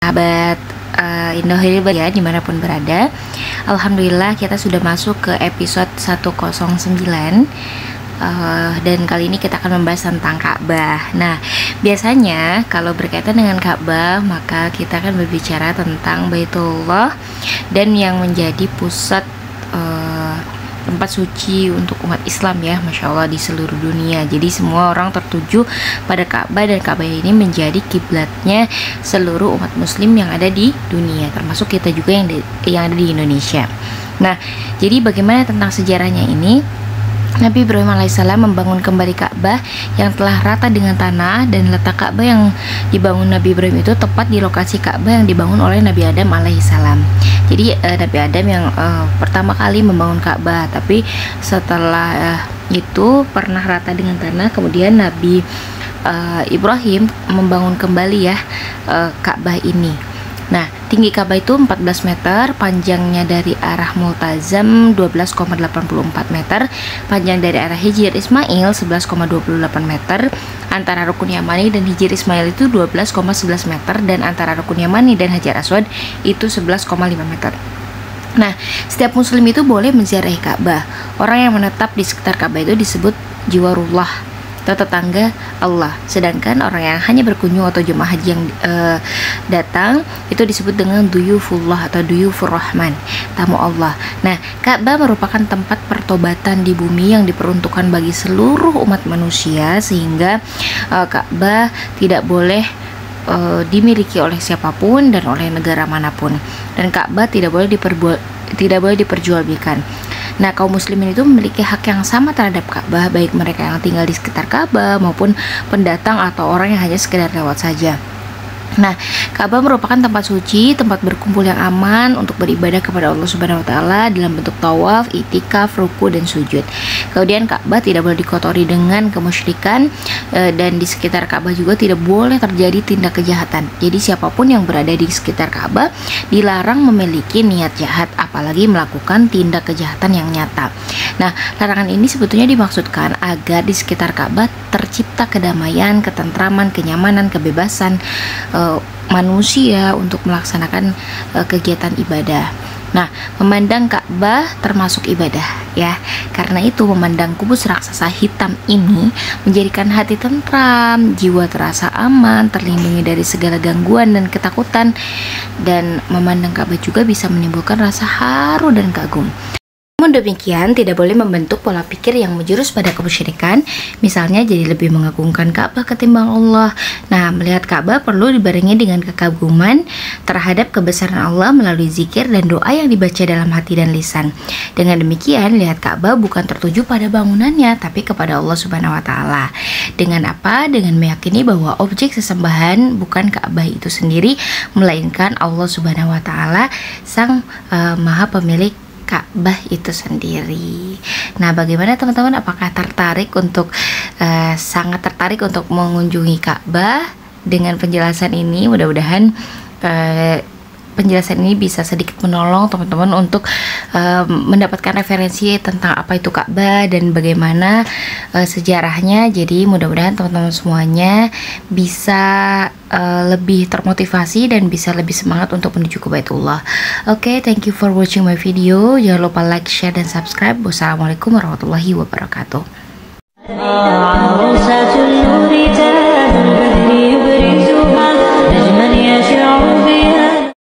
sahabat Indohiri ya, dimanapun berada. Alhamdulillah kita sudah masuk ke episode 109. Dan kali ini kita akan membahas tentang Ka'bah. Nah, biasanya kalau berkaitan dengan Ka'bah, maka kita akan berbicara tentang Baitullah dan yang menjadi pusat tempat suci untuk umat Islam ya, Masya Allah, di seluruh dunia. Jadi semua orang tertuju pada Ka'bah, dan Ka'bah ini menjadi kiblatnya seluruh umat Muslim yang ada di dunia, termasuk kita juga yang ada di Indonesia. Nah, jadi bagaimana tentang sejarahnya ini? Nabi Ibrahim alaihissalam membangun kembali Ka'bah yang telah rata dengan tanah, dan letak Ka'bah yang dibangun Nabi Ibrahim itu tepat di lokasi Ka'bah yang dibangun oleh Nabi Adam alaihissalam. Jadi Nabi Adam yang pertama kali membangun Ka'bah, tapi setelah itu pernah rata dengan tanah, kemudian Nabi Ibrahim membangun kembali ya Ka'bah ini. Nah, tinggi Ka'bah itu 14 meter, panjangnya dari arah Multazam 12,84 meter, panjang dari arah Hijr Ismail 11,28 meter, antara Rukun Yamani dan Hijr Ismail itu 12,11 meter, dan antara Rukun Yamani dan Hajar Aswad itu 11,5 meter. Nah, setiap muslim itu boleh menziarahi Ka'bah. Orang yang menetap di sekitar Ka'bah itu disebut jiwarullah, tetangga Allah. Sedangkan orang yang hanya berkunjung atau jemaah haji yang datang itu disebut dengan duyufullah atau duyufur rahman, tamu Allah. Nah, Ka'bah merupakan tempat pertobatan di bumi yang diperuntukkan bagi seluruh umat manusia, sehingga Ka'bah tidak boleh dimiliki oleh siapapun dan oleh negara manapun, dan Ka'bah tidak boleh diperjualbelikan. Nah, kaum muslimin itu memiliki hak yang sama terhadap Ka'bah, baik mereka yang tinggal di sekitar Ka'bah maupun pendatang atau orang yang hanya sekedar lewat saja. Nah, Ka'bah merupakan tempat suci, tempat berkumpul yang aman untuk beribadah kepada Allah Subhanahu wa taala dalam bentuk tawaf, itikaf, ruku, dan sujud. Kemudian Ka'bah tidak boleh dikotori dengan kemusyrikan, dan di sekitar Ka'bah juga tidak boleh terjadi tindak kejahatan. Jadi siapapun yang berada di sekitar Ka'bah dilarang memiliki niat jahat, apalagi melakukan tindak kejahatan yang nyata. Nah, larangan ini sebetulnya dimaksudkan agar di sekitar Ka'bah tercipta kedamaian, ketentraman, kenyamanan, kebebasan manusia untuk melaksanakan kegiatan ibadah. Nah, memandang Ka'bah termasuk ibadah ya. Karena itu memandang kubus raksasa hitam ini menjadikan hati tentram, jiwa terasa aman, terlindungi dari segala gangguan dan ketakutan, dan memandang Ka'bah juga bisa menimbulkan rasa haru dan kagum. Namun demikian, tidak boleh membentuk pola pikir yang menjurus pada kemusyrikan, misalnya jadi lebih mengagungkan Ka'bah ketimbang Allah. Nah, melihat Ka'bah perlu dibarengi dengan kekaguman terhadap kebesaran Allah melalui zikir dan doa yang dibaca dalam hati dan lisan. Dengan demikian, lihat Ka'bah bukan tertuju pada bangunannya, tapi kepada Allah Subhanahu wa taala. Dengan apa? Dengan meyakini bahwa objek sesembahan bukan Ka'bah itu sendiri, melainkan Allah Subhanahu wa taala, Sang Maha Pemilik Ka'bah itu sendiri. Nah, bagaimana teman-teman? Apakah tertarik untuk sangat tertarik untuk mengunjungi Ka'bah? Dengan penjelasan ini, mudah-mudahan penjelasan ini bisa sedikit menolong teman-teman untuk mendapatkan referensi tentang apa itu Ka'bah dan bagaimana sejarahnya. Jadi mudah-mudahan teman-teman semuanya bisa lebih termotivasi dan bisa lebih semangat untuk menuju ke Baitullah. Oke, thank you for watching my video. Jangan lupa like, share, dan subscribe. Wassalamualaikum warahmatullahi wabarakatuh.